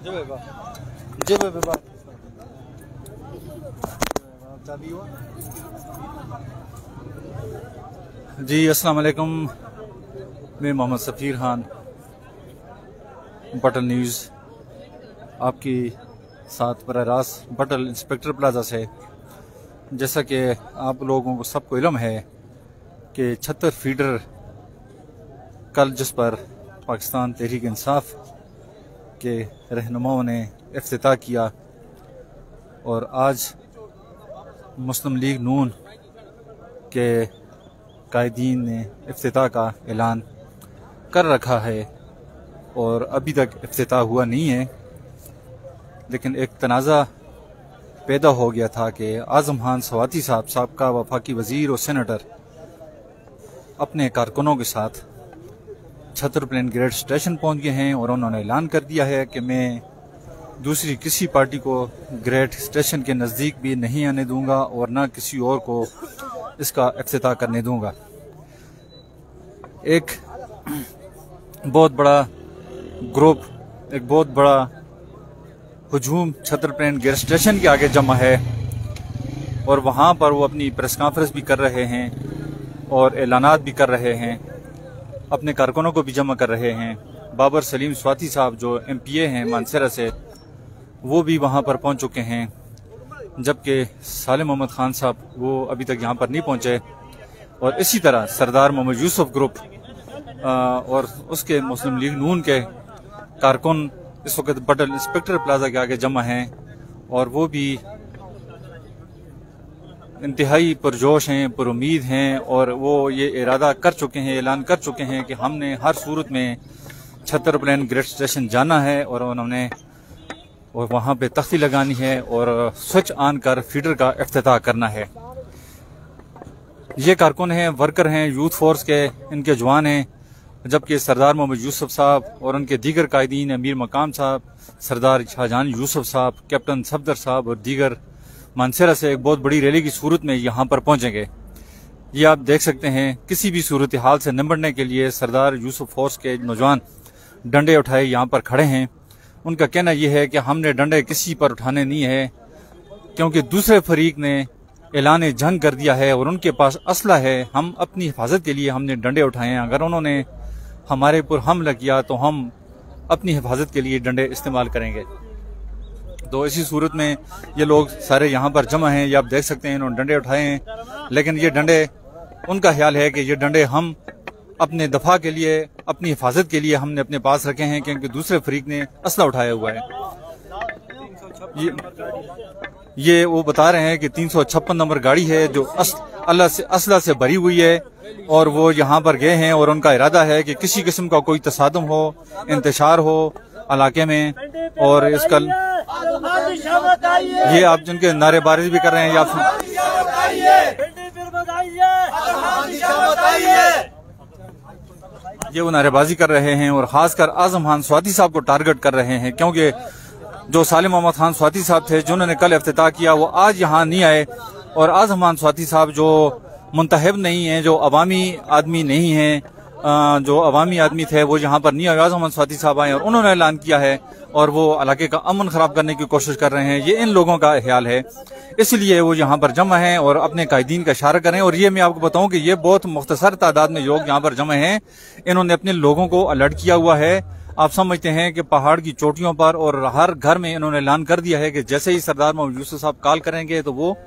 जी अस्सलाम वालेकुम, मैं मोहम्मद सफ़ीर खान बटल न्यूज़ आपकी साथ बराह रास्त बटल इंस्पेक्टर प्लाजा से। जैसा कि आप लोगों को सबको इल्म है कि 76 फीडर कल जिस पर पाकिस्तान तहरीक इंसाफ के रहनुमाओं ने इफ्तिताह किया और आज मुस्लिम लीग नून के कायदीन ने इफ्तिताह का ऐलान कर रखा है और अभी तक इफ्तिताह हुआ नहीं है, लेकिन एक तनाज़ा पैदा हो गया था कि आज़म खान स्वाति साहब साबका वफाकी वज़ीर और सेनेटर अपने कारकुनों के साथ छतर प्लेन ग्रेड स्टेशन पहुंच गए हैं और उन्होंने ऐलान कर दिया है कि मैं दूसरी किसी पार्टी को ग्रेड स्टेशन के नज़दीक भी नहीं आने दूंगा और ना किसी और को इसका इफ्तिताह करने दूंगा। एक बहुत बड़ा ग्रुप, एक बहुत बड़ा हुजूम छतर प्लेन ग्रेड स्टेशन के आगे जमा है और वहां पर वो अपनी प्रेस कॉन्फ्रेंस भी कर रहे हैं और ऐलानात भी कर रहे हैं, अपने कारकुनों को भी जमा कर रहे हैं। बाबर सलीम स्वाति साहब जो MPA हैं मानसरा से, वो भी वहां पर पहुंच चुके हैं, जबकि सालिम मोहम्मद खान साहब वो अभी तक यहाँ पर नहीं पहुंचे। और इसी तरह सरदार मोहम्मद यूसुफ ग्रुप और उसके मुस्लिम लीग नून के कारकुन इस वक्त बटल इंस्पेक्टर प्लाजा के आगे जमा हैं और वो भी इंतहाई पुरजोश हैं, पुरुमीद हैं और वो ये इरादा कर चुके हैं, ऐलान कर चुके हैं कि हमने हर सूरत में छतर प्लेन ग्रेड स्टेशन जाना है और उन्होंने और वहाँ पे तख्ती लगानी है और स्विच ऑन कर फीडर का इफ्तिताह करना है। ये कारकुन हैं, वर्कर हैं, यूथ फोर्स के इनके जवान हैं, जबकि सरदार मोहम्मद यूसुफ साहब और उनके दीगर कायदीन अमीर मकाम साहब, सरदार शाहजहान यूसुफ साहब, कैप्टन सफदर साहब और दीगर मानसरा से एक बहुत बड़ी रैली की सूरत में यहाँ पर पहुंचेंगे। ये आप देख सकते हैं, किसी भी सूरत हाल से निपटने के लिए सरदार यूसुफ फोर्स के नौजवान डंडे उठाए यहाँ पर खड़े हैं। उनका कहना यह है कि हमने डंडे किसी पर उठाने नहीं है, क्योंकि दूसरे फरीक ने ऐलान जंग कर दिया है और उनके पास असला है। हम अपनी हिफाजत के लिए हमने डंडे उठाए हैं, अगर उन्होंने हमारे ऊपर हमला किया तो हम अपनी हिफाजत के लिए डंडे इस्तेमाल करेंगे। तो इसी सूरत में ये लोग सारे यहाँ पर जमा हैं, ये आप देख सकते हैं, इन्होंने डंडे उठाए हैं, लेकिन ये डंडे, उनका ख्याल है कि ये डंडे हम अपने दफा के लिए, अपनी हिफाजत के लिए हमने अपने पास रखे हैं, क्योंकि दूसरे फरीक ने असला उठाया हुआ है। ये वो बता रहे हैं कि 356 नंबर गाड़ी है जो असला से भरी हुई है और वो यहाँ पर गए हैं और उनका इरादा है कि किसी किस्म का कोई तसादुम हो, इंतशार हो इलाके में। और इसका ये आप जिनके नारेबाजी भी कर रहे हैं, या ये वो नारेबाजी कर रहे हैं और खासकर आजम खान स्वाति साहब को टारगेट कर रहे हैं, क्योंकि जो सालिम मोहम्मद खान स्वाति साहब थे जिन्होंने कल इफ्तिताह किया वो आज यहाँ नहीं आए, और आजम खान स्वाति साहब जो मुंतहब नहीं है, जो अवामी आदमी नहीं है, जो अवामी आदमी थे वो यहाँ पर नहीं आए। आजम खान स्वाति साहब आए और उन्होंने ऐलान किया है और वो इलाके का अमन खराब करने की कोशिश कर रहे हैं। ये इन लोगों का ख्याल है, इसलिए वो यहाँ पर जमा हैं और अपने कायदीन का इशारा करें। और ये मैं आपको बताऊं कि ये बहुत मुख्तसर तादाद में लोग यहाँ पर जमा हैं, इन्होंने अपने लोगों को अलर्ट किया हुआ है। आप समझते हैं कि पहाड़ की चोटियों पर और हर घर में इन्होंने ऐलान कर दिया है कि जैसे ही सरदार मोहम्मद यूसुफ साहब कॉल करेंगे तो वो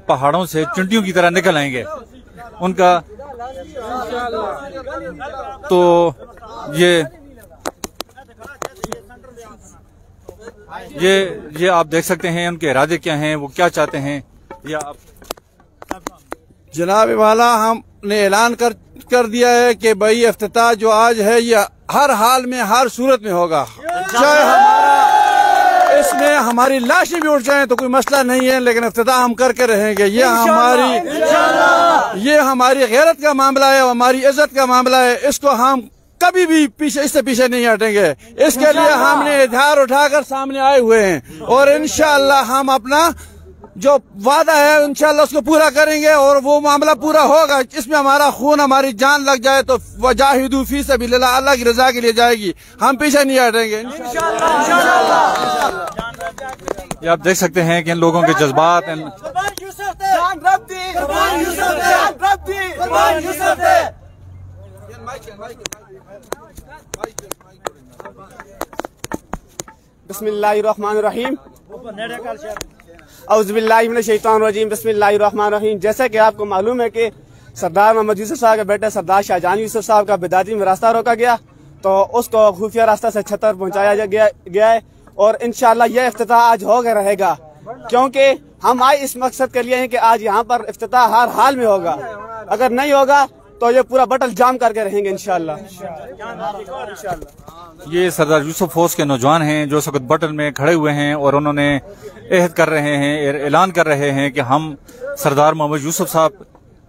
पहाड़ों से चिंटियों की तरह निकल आएंगे। उनका तो ये आप देख सकते हैं उनके इरादे क्या हैं, वो क्या चाहते हैं। या आप जनाब वाला, हमने ऐलान कर दिया है कि भाई इफ्तिताह जो आज है ये हर हाल में, हर सूरत में होगा, चाहे हमारा इसमें हमारी लाशें भी उठ जाएं तो कोई मसला नहीं है, लेकिन इफ्तिताह हम करके रहेंगे। ये हमारी गैरत का मामला है, हमारी इज्जत का मामला है, इसको हम कभी भी इससे पीछे नहीं हटेंगे। इसके लिए हमने इजहार उठाकर सामने आए हुए हैं और इंशाअल्लाह हम अपना जो वादा है इंशाल्लाह उसको पूरा करेंगे और वो मामला पूरा होगा। इसमें हमारा खून हमारी जान लग जाए तो वजाहिदू फी सबिलिल्लाह, अल्लाह की रजा के लिए जाएगी, हम पीछे नहीं हटेंगे इंशाल्लाह। ये आप देख सकते हैं कि इन लोगों के जज्बात बिस्मिल्लाहिर्रहमानिर्रहीम औज़ुबिल्लाहि मिनश्शैतानिर्रजीम बिस्मिल्लाहिर्रहमानिर्रहीम। जैसा कि आपको मालूम है कि सरदार मोहम्मद यूसुफ साहब के बेटे सरदार शाहजहां यूसुफ साहब का बिदाती में रास्ता रोका गया, तो उसको खुफिया रास्ता से छतर पहुंचाया गया है और इंशाल्लाह यह इफ्तिताह आज हो गया रहेगा, क्योंकि हम आए इस मकसद के लिए हैं कि आज यहाँ पर इफ्तिताह हर हाल में होगा। अगर नहीं होगा तो ये पूरा बटल जाम करके रहेंगे इंशाल्लाह। ये सरदार यूसुफ फौज के नौजवान हैं जो इस वक्त बटल में खड़े हुए हैं और उन्होंने अहद कर रहे हैं, ऐलान कर रहे हैं कि हम सरदार मोहम्मद यूसुफ साहब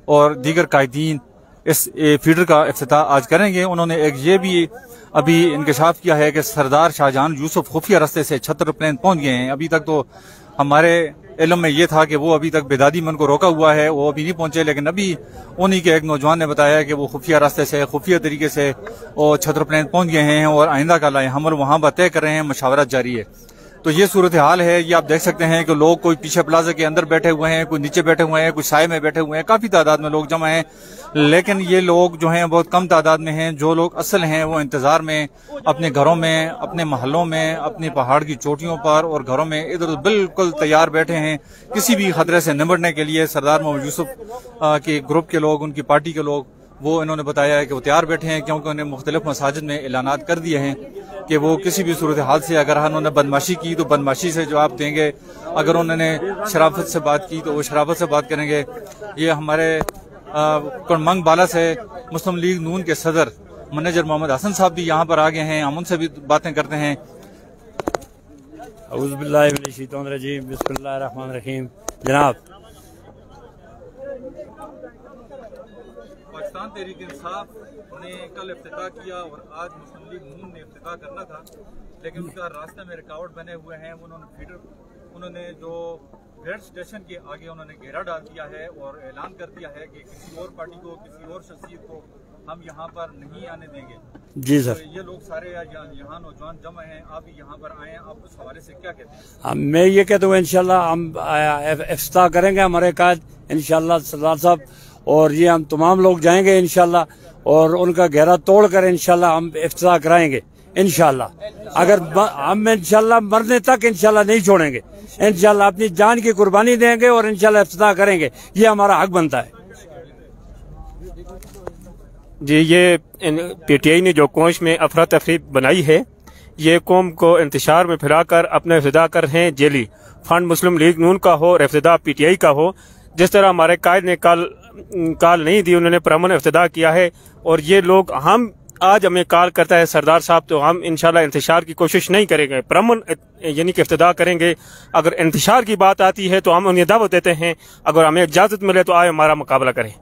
और दीगर कायदीन इस फीडर का इफ्तिताह आज करेंगे। उन्होंने एक ये भी अभी इंकशाफ किया है कि सरदार शाहजहां यूसुफ खुफिया रास्ते से छतर प्लेन पहुंच गए हैं। अभी तक तो हमारे इल्म में ये था कि वो अभी तक बेदादी में उनको रोका हुआ है, वो अभी नहीं पहुंचे, लेकिन अभी उन्हीं के एक नौजवान ने बताया कि वो खुफिया रास्ते से खुफिया तरीके से वो छतर प्लेन पहुंच गए हैं और आइंदा का हमल वहां पर तय कर रहे हैं, मशावरत जारी है। तो ये सूरत हाल है। ये आप देख सकते हैं कि लोग कोई पीछे प्लाजा के अंदर बैठे हुए हैं, कोई नीचे बैठे हुए हैं, कुछ साए में बैठे हुए हैं, काफी तादाद में लोग जमा हैं, लेकिन ये लोग जो हैं बहुत कम तादाद में हैं। जो लोग असल हैं वो इंतजार में अपने घरों में, अपने महलों में, अपनी पहाड़ की चोटियों पर और घरों में इधर बिल्कुल तैयार बैठे हैं किसी भी खतरे से निपटने के लिए। सरदार मोहम्मद यूसुफ के ग्रुप के लोग, उनकी पार्टी के लोग, वो इन्होंने बताया है कि वो तैयार बैठे हैं, क्योंकि उन्हें मुख्तलिफ मसाजिद में ऐलानात कर दिए हैं कि वो किसी भी सूरत हाल से अगर उन्होंने बदमाशी की तो बदमाशी से जवाब देंगे, अगर उन्होंने शराफत से बात की तो वो शराफत से बात करेंगे। ये हमारे कुरमंग बाला से मुस्लिम लीग नून के सदर मैनेजर मोहम्मद हसन साहब भी यहाँ पर आ गए हैं, हम उनसे भी बातें करते हैं। औज़ुबिल्लाहि मिनश्शैतानिर्रजीम बिस्मिल्लाहिर्रहमानिर्रहीम। जनाब, पाकिस्तान तहरीक इंसाफ ने कल इफ्तिताह किया और आज मुस्लिम लीग नून ने इफ्तिताह करना था, लेकिन उसका रास्ते में रुकावट बने हुए हैं। उन्होंने जो रेड स्टेशन के आगे उन्होंने घेरा डाल दिया है और ऐलान कर दिया है कि किसी और पार्टी को, किसी और शख्सियत को हम यहाँ पर नहीं आने देंगे। जी सर, तो ये लोग सारे यहाँ नौजवान जमा हैं, आप यहाँ पर आए हैं, आप उस हवाले से क्या कहते हैं? मैं ये कहता हूँ इंशाल्लाह हम इफ्तिताह करेंगे, हमारे कायद इंशाल्लाह सरदार साहब, और ये हम तमाम लोग जाएंगे इंशाल्लाह और उनका घेरा तोड़ कर इंशाल्लाह हम इफ्तिताह कराएंगे इंशाल्लाह। अगर हम इंशाल्लाह मरने तक इंशाल्लाह नहीं छोड़ेंगे, इंशाल्लाह अपनी जान की कुर्बानी देंगे और इंशाल्लाह इफ्तिताह करेंगे, ये हमारा हक बनता है। जी, ये पीटीआई ने जो कोश में अफरा तफरी बनाई है, ये कौम को इंतशार में फैलाकर अपने इफ्तिताह कर रहे हैं। जेली फंड मुस्लिम लीग नून का हो और इफ्तिताह पीटीआई का हो, जिस तरह हमारे कायद ने कॉल नहीं दी, उन्होंने परमन इफ्तिताह किया है और ये लोग हम आज हमें कॉल करता है सरदार साहब, तो हम इंशाल्लाह इंतशार की कोशिश नहीं करेंगे, परमन यानी कि इफ्तिताह करेंगे। अगर इंतशार की बात आती है तो हम उन्हें दावत देते हैं, अगर हमें इजाजत मिले तो आए हमारा मुकाबला करें।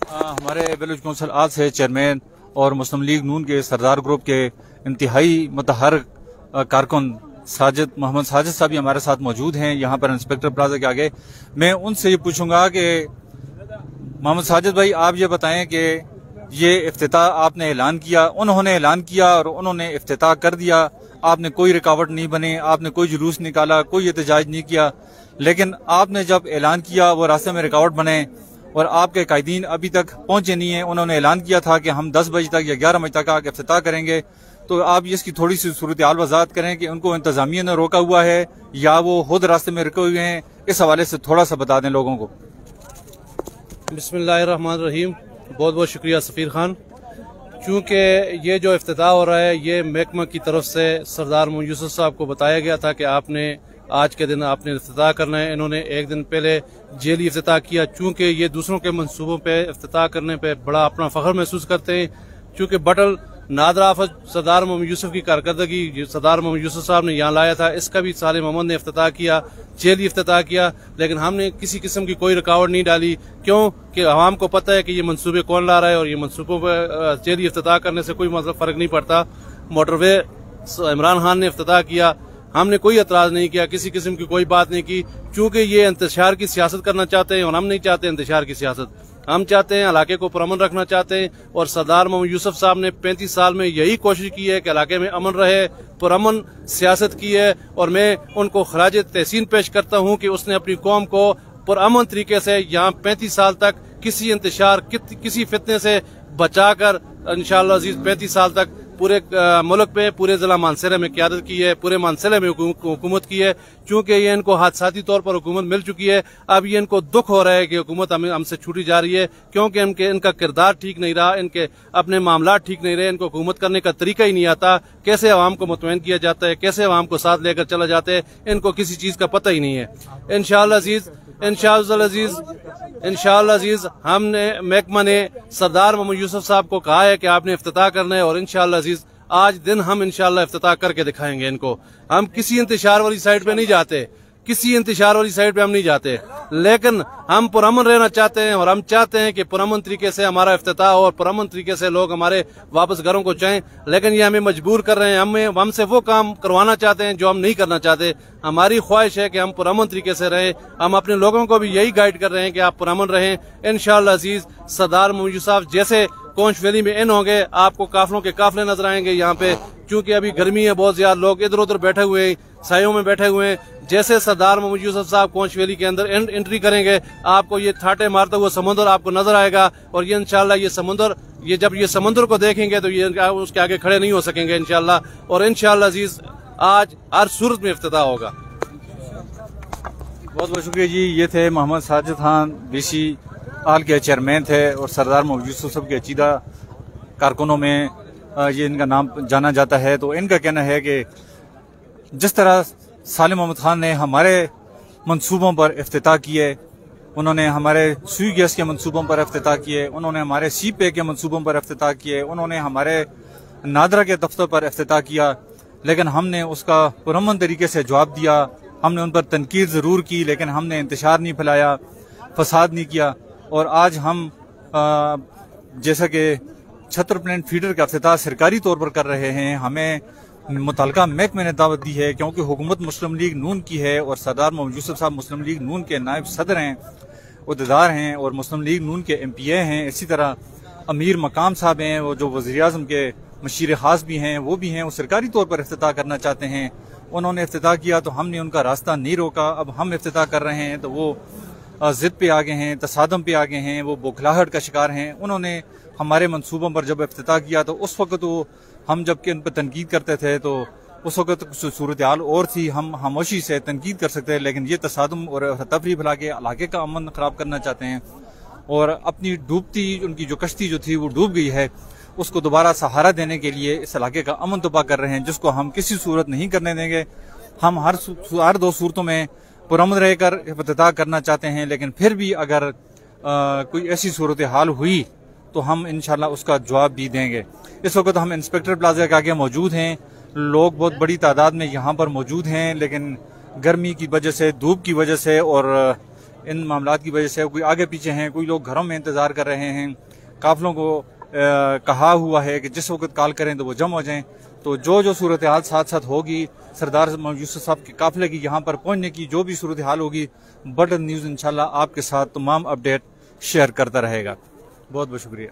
हमारे बेलूच कौंसिल आज से चेयरमैन और मुस्लिम लीग नून के सरदार ग्रुप के इंतहाई मुतहर्रिक कारकुन मोहम्मद साजिद साहब भी हमारे साथ मौजूद हैं यहाँ पर इंस्पेक्टर प्लाजा के आगे। मैं उनसे ये पूछूंगा कि मोहम्मद साजिद भाई, आप ये बताएं कि ये इफ्तिताह आपने ऐलान किया, उन्होंने ऐलान किया और उन्होंने इफ्तिताह कर दिया, आपने कोई रुकावट नहीं बनी, आपने कोई जुलूस निकाला, कोई एहतजाज नहीं किया, लेकिन आपने जब ऐलान किया वो रास्ते में रुकावट बने और आपके कायदीन अभी तक पहुंचे नहीं है। उन्होंने ऐलान किया था कि हम 10 बजे तक या 11 बजे तक आके इफ्तिताह करेंगे, तो आप इसकी थोड़ी सी सूरत हाल वजाहत करें कि उनको इंतजामिया ने रोका हुआ है या वो खुद रास्ते में रुके हुए हैं, इस हवाले से थोड़ा सा बता दें लोगों को। बिस्मिल्लाहिर्रहमानिर्रहीम। बहुत बहुत शुक्रिया सफ़ीर खान। चूँकि ये जो इफ्तिताह हो रहा है ये महकमा की तरफ से सरदार मोहम्मद यूसुफ साहब को बताया गया था कि आपने आज के दिन आपने इफ्तिताह करना है। इन्होंने एक दिन पहले जेली इफ्तिताह किया, चूँकि ये दूसरों के मंसूबों पे इफ्तिताह करने पे बड़ा अपना फख्र महसूस करते हैं। चूँकि बटल नादर आफत सरदार मोहम्मद यूसुफ की कारकर्दगी सरदार मोहम्मद यूसुफ साहब ने यहाँ लाया था, इसका भी साले मोहम्मद ने इफ्तिताह किया, जेली इफ्तिताह किया, लेकिन हमने किसी किस्म की कोई रुकावट नहीं डाली। क्यों कि आवाम को पता है कि ये मंसूबे कौन ला रहा है और ये मंसूबों पर जेली इफ्तिताह करने से कोई मतलब फर्क नहीं पड़ता। मोटरवे इमरान खान ने इफ्तिताह किया, हमने कोई एतराज नहीं किया, किसी किस्म की कोई बात नहीं की, क्योंकि ये इंतशार की सियासत करना चाहते हैं और हम नहीं चाहते इंतशार की सियासत। हम चाहते हैं इलाके को पुरअमन रखना चाहते हैं और सरदार मोहम्मद यूसुफ साहब ने 35 साल में यही कोशिश की है कि इलाके में अमन रहे, पुरअमन सियासत की है और मैं उनको खराज तहसीन पेश करता हूँ कि उसने अपनी कौम को पुरअमन तरीके से यहाँ 35 साल तक किसी इंतशार किसी फितने से बचाकर इंशाअल्लाह अजीज 35 साल तक पूरे मुल्क पे पूरे जिला मानसरे में क़यादत की है, पूरे मानसरे में हुकूमत की है। चूंकि ये इनको हादसाती तौर पर हुकूमत मिल चुकी है, अब ये इनको दुख हो रहा है कि हुकूमत हमसे छूटी जा रही है, क्योंकि इनका किरदार ठीक नहीं रहा, इनके अपने मामला ठीक नहीं रहे, इनको हुकूमत करने का तरीका ही नहीं आता, कैसे अवाम को मुतमईन किया जाता है, कैसे अवाम को साथ लेकर चला जाता है, इनको किसी चीज का पता ही नहीं है। इंशाअल्लाह अजीज हमने महकमा ने सरदार मोहम्मद यूसुफ साहब को कहा है कि आपने इफ्तिताह करना है और इंशाअल्लाह अजीज आज दिन हम इंशाअल्लाह इफ्तिताह करके दिखाएंगे इनको। हम किसी इंतशार वाली साइड पे नहीं जाते, किसी इंतशार वाली साइड पे हम नहीं जाते, लेकिन हम पुरअमन रहना चाहते हैं और हम चाहते हैं कि पुरअमन तरीके से हमारा इफ्तिताह और पुरअमन तरीके से लोग हमारे वापस घरों को चाहें, लेकिन ये हमें मजबूर कर रहे हैं, हमसे वो काम करवाना चाहते हैं जो हम नहीं करना चाहते। हमारी ख्वाहिश है कि हम पुरअमन तरीके से रहें, हम अपने लोगों को भी यही गाइड कर रहे हैं कि आप पुरअमन रहें। इंशाअल्लाह अजीज सरदार मोहम्मद यूसुफ साहब जैसे कोंच वैली में इन होंगे, आपको काफलों के काफले नजर आएंगे यहाँ पे, क्योंकि अभी गर्मी है बहुत ज्यादा, लोग इधर उधर बैठे हुए हैं, सायों में बैठे हुए हैं। जैसे सरदार मोहम्मद यूसुफ साहब कोंच वैली के अंदर एंट्री करेंगे, आपको ये ठाटे मारता हुआ समुद्र आपको नजर आएगा और ये इंशाअल्लाह जब ये समुद्र को देखेंगे तो ये उसके आगे खड़े नहीं हो सकेंगे इंशाअल्लाह। और इंशाअल्लाह अजीज आज हर सूरत में इफ्तिताह होगा। बहुत बहुत शुक्रिया जी। ये थे मोहम्मद साजिद खान BC आल के चेयरमैन थे और सरदार मोहम्मद यूसुफ साहब के अकीदा कारकुनों में ये इनका नाम जाना जाता है। तो इनका कहना है कि जिस तरह सालिम अहमद खान ने हमारे मंसूबों पर इफ्तिताह किए, उन्होंने हमारे सुई गैस के मंसूबों पर इफ्तिताह किए, उन्होंने हमारे CPA के मंसूबों पर इफ्तिताह किए, उन्होंने हमारे नादरा के दफ्तर पर इफ्तिताह किया, लेकिन हमने उसका पुरअमन तरीके से जवाब दिया। हमने उन पर तनकीद ज़रूर की, लेकिन हमने इंतशार नहीं फैलाया, फसाद नहीं किया। और आज हम जैसा कि छतर प्लान फीडर का इफ्तिताह सरकारी तौर पर कर रहे हैं, हमें मुतलका महकमे ने दावत दी है, क्योंकि हुकूमत मुस्लिम लीग नून की है और सरदार मोहम्मद यूसुफ साहब मुस्लिम लीग नून के नायब सदर हैं, उहदेदार हैं और मुस्लिम लीग नून के MPA हैं। इसी तरह अमीर मकाम साहब हैं, वो जो वज़ीर आज़म के मशीर खास भी हैं, वो भी हैं, वो सरकारी तौर पर इफ्तिताह करना चाहते हैं। उन्होंने इफ्तिताह किया तो हमने उनका रास्ता नहीं रोका। अब हम इफ्तिताह कर रहे हैं तो वो जिद पे आ गए हैं, तसादम पे आ गए हैं, वो बौखलाहट का शिकार हैं। उन्होंने हमारे मंसूबों पर जब इफ्तिताह किया तो उस वक्त वो हम जबकि उन पर तनकीद करते थे तो उस वक्त सूरत हाल और थी, हम खामोशी से तनकीद कर सकते हैं, लेकिन ये तसादम और तफरी फैला के इलाके का अमन खराब करना चाहते हैं और अपनी डूबती उनकी जो कश्ती जो थी वो डूब गई है, उसको दोबारा सहारा देने के लिए इस इलाके का अमन तबाह कर रहे हैं, जिसको हम किसी सूरत नहीं करने देंगे। हम हर दो सूरतों में पुरअमन रहकर इफ्तिताह करना चाहते हैं, लेकिन फिर भी अगर कोई ऐसी सूरत हाल हुई तो हम इंशाल्लाह उसका जवाब भी देंगे। इस वक्त हम इंस्पेक्टर प्लाजा के आगे मौजूद हैं, लोग बहुत बड़ी तादाद में यहाँ पर मौजूद हैं, लेकिन गर्मी की वजह से, धूप की वजह से और इन मामलात की वजह से कोई आगे पीछे हैं, कोई लोग घरों में इंतजार कर रहे हैं। काफिलों को कहा हुआ है कि जिस वक्त कॉल करें तो वो जम हो जाएं। तो जो सूरत हाल साथ साथ होगी, सरदार मोहम्मद यूसुफ साहब के काफिले की यहाँ पर पहुँचने की जो भी सूरत हाल होगी, बटन न्यूज़ इंशाल्लाह आपके साथ तमाम अपडेट शेयर करता रहेगा। बहुत बहुत शुक्रिया।